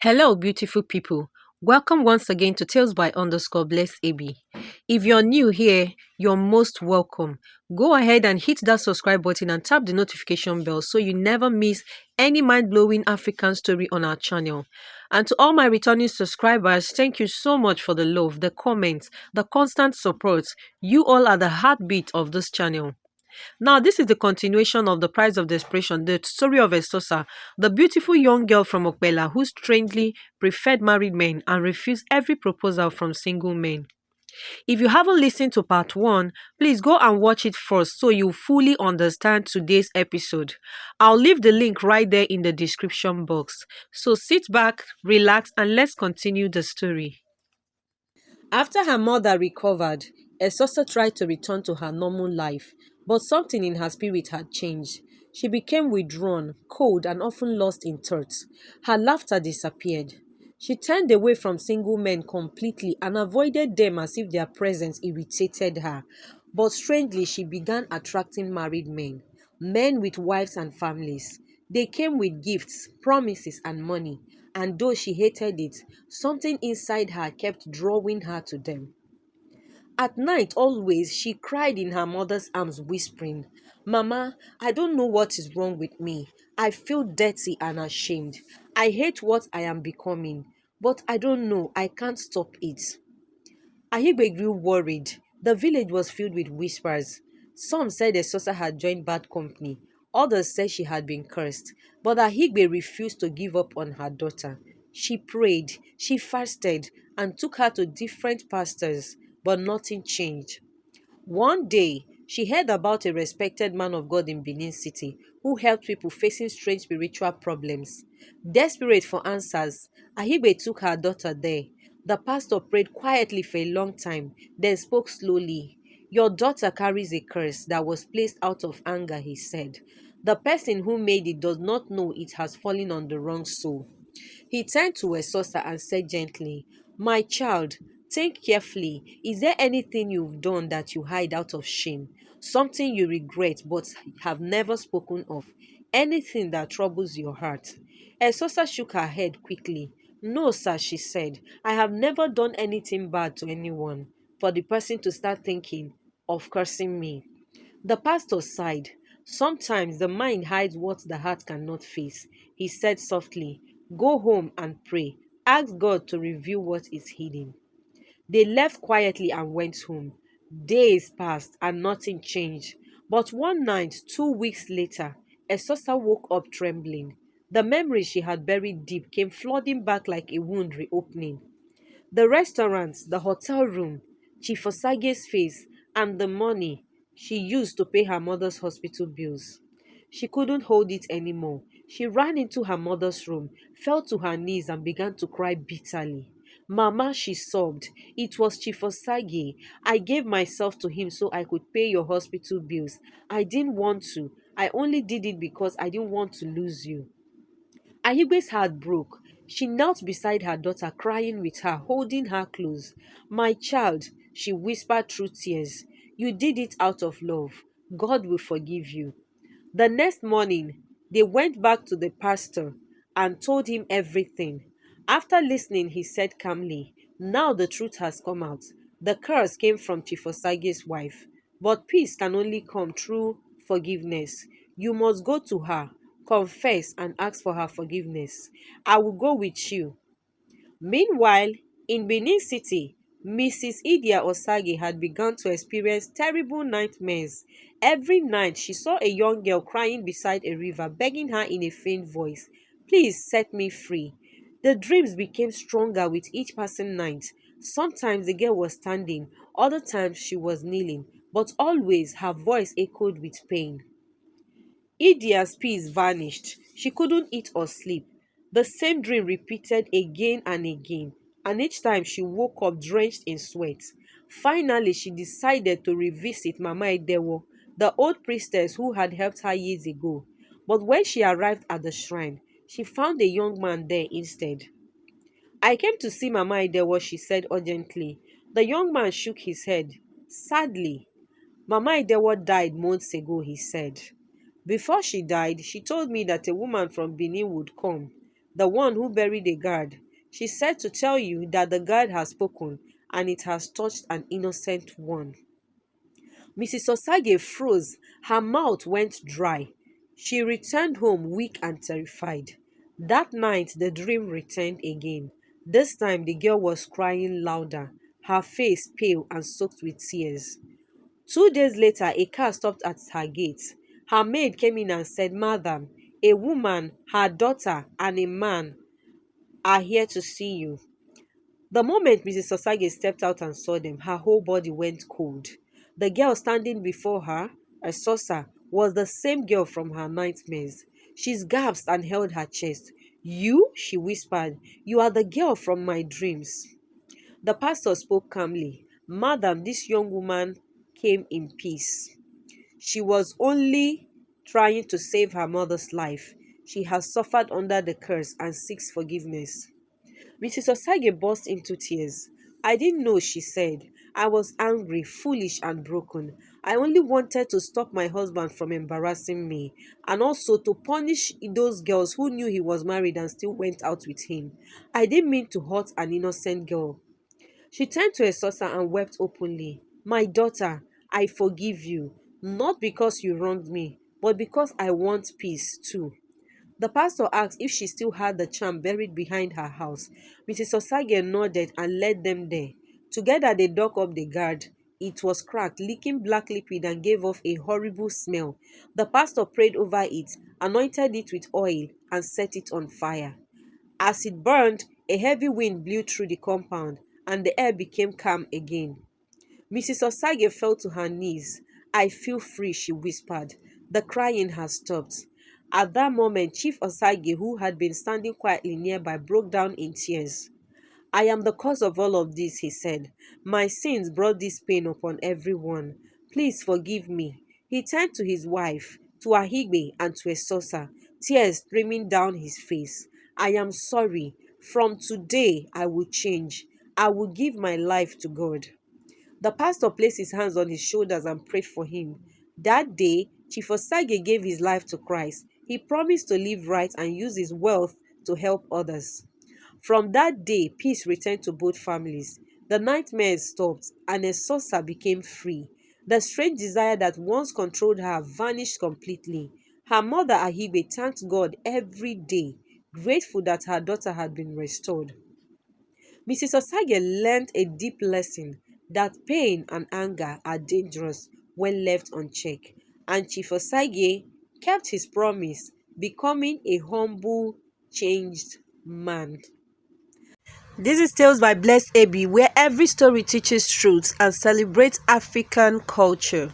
Hello, beautiful people. Welcome once again to Tales by underscore Bless AB. If you're new here, you're most welcome. Go ahead and hit that subscribe button and tap the notification bell so you never miss any mind blowing African story on our channel. And to all my returning subscribers, thank you so much for the love, the comments, the constant support. You all are the heartbeat of this channel. Now, this is the continuation of The Price of Desperation, the story of Aisosa, the beautiful young girl from Okpela who strangely preferred married men and refused every proposal from single men. If you haven't listened to part 1, please go and watch it first so you fully understand today's episode. I'll leave the link right there in the description box. So sit back, relax, and let's continue the story. After her mother recovered, Esosa tried to return to her normal life, but something in her spirit had changed. She became withdrawn, cold, and often lost in thoughts. Her laughter disappeared. She turned away from single men completely and avoided them as if their presence irritated her. But strangely, she began attracting married men, men with wives and families. They came with gifts, promises, and money, and though she hated it, something inside her kept drawing her to them. At night, always, she cried in her mother's arms, whispering, "Mama, I don't know what is wrong with me. I feel dirty and ashamed. I hate what I am becoming, but I don't know. I can't stop it." Ahigbe grew worried. The village was filled with whispers. Some said Esosa had joined bad company. Others said she had been cursed. But Ahigbe refused to give up on her daughter. She prayed, she fasted, and took her to different pastors, but nothing changed. One day, she heard about a respected man of God in Benin City who helped people facing strange spiritual problems. Desperate for answers, Ahibe took her daughter there. The pastor prayed quietly for a long time, then spoke slowly. "Your daughter carries a curse that was placed out of anger," he said. "The person who made it does not know it has fallen on the wrong soul." He turned to Esosa and said gently, "My child, think carefully. Is there anything you've done that you hide out of shame? Something you regret but have never spoken of? Anything that troubles your heart?" Esosa shook her head quickly. "No, sir," she said. "I have never done anything bad to anyone for the person to start thinking of cursing me." The pastor sighed. "Sometimes the mind hides what the heart cannot face," he said softly. "Go home and pray. Ask God to reveal what is hidden." They left quietly and went home. Days passed and nothing changed. But one night, 2 weeks later, Esosa woke up trembling. The memories she had buried deep came flooding back like a wound reopening. The restaurant, the hotel room, Chief Osage's face, and the money she used to pay her mother's hospital bills. She couldn't hold it anymore. She ran into her mother's room, fell to her knees, and began to cry bitterly. "Mama," she sobbed, "it was Chief Osage. I gave myself to him so I could pay your hospital bills. I didn't want to. I only did it because I didn't want to lose you." Ahibe's heart broke. She knelt beside her daughter, crying with her, holding her close. "My child," she whispered through tears, "you did it out of love. God will forgive you." The next morning, they went back to the pastor and told him everything. After listening, he said calmly, "Now the truth has come out. The curse came from Chief Osage's wife. But peace can only come through forgiveness. You must go to her, confess, and ask for her forgiveness. I will go with you." Meanwhile, in Benin City, Mrs. Idia Osagie had begun to experience terrible nightmares. Every night, she saw a young girl crying beside a river, begging her in a faint voice, "Please set me free." The dreams became stronger with each passing night. Sometimes the girl was standing, other times she was kneeling, but always her voice echoed with pain. Idia's peace vanished. She couldn't eat or sleep. The same dream repeated again and again, and each time she woke up drenched in sweat. Finally, she decided to revisit Mama Edewo, the old priestess who had helped her years ago. But when she arrived at the shrine, she found a young man there instead. "I came to see Mama Edewo," she said urgently. The young man shook his head. "Sadly, Mama Edewo died months ago," he said. "Before she died, she told me that a woman from Benin would come. the one who buried a guard. She said to tell you that the guard has spoken and it has touched an innocent one. Mrs. Osage froze. Her mouth went dry. She returned home weak and terrified. That night, the dream returned again. This time, the girl was crying louder, her face pale and soaked with tears. 2 days later, a car stopped at her gate. Her maid came in and said, Madam, a woman, her daughter, and a man are here to see you. The moment Mrs. Osage stepped out and saw them, her whole body went cold. The girl standing before her, Aisosa, was the same girl from her nightmares. She gasped and held her chest. You? She whispered. You are the girl from my dreams. The pastor spoke calmly. Madam, this young woman came in peace. She was only trying to save her mother's life. She has suffered under the curse and seeks forgiveness. Mrs. Osage burst into tears. I didn't know, she said. I was angry, foolish, and broken. I only wanted to stop my husband from embarrassing me and also to punish those girls who knew he was married and still went out with him. I didn't mean to hurt an innocent girl. She turned to Esosa and wept openly. My daughter, I forgive you, not because you wronged me, but because I want peace too. The pastor asked if she still had the charm buried behind her house. Mrs. Osage nodded and led them there. Together they dug up the guard. It was cracked, leaking black liquid and gave off a horrible smell. The pastor prayed over it, anointed it with oil, and set it on fire. As it burned, a heavy wind blew through the compound, and the air became calm again. Mrs. Osage fell to her knees. I feel free, she whispered. The crying has stopped. At that moment, Chief Osage, who had been standing quietly nearby, broke down in tears. I am the cause of all of this, he said. My sins brought this pain upon everyone. Please forgive me. He turned to his wife, to Ahigbe, and to Esosa, tears streaming down his face. I am sorry. From today, I will change. I will give my life to God. The pastor placed his hands on his shoulders and prayed for him. That day, Chief Osage gave his life to Christ. He promised to live right and use his wealth to help others. From that day, peace returned to both families. The nightmares stopped, and Esosa became free. The strange desire that once controlled her vanished completely. Her mother Ahibe thanked God every day, grateful that her daughter had been restored. Mrs. Osage learned a deep lesson that pain and anger are dangerous when left unchecked, and Chief Osage kept his promise, becoming a humble, changed man. This is Tales by Blessed Abi, where every story teaches truth and celebrates African culture.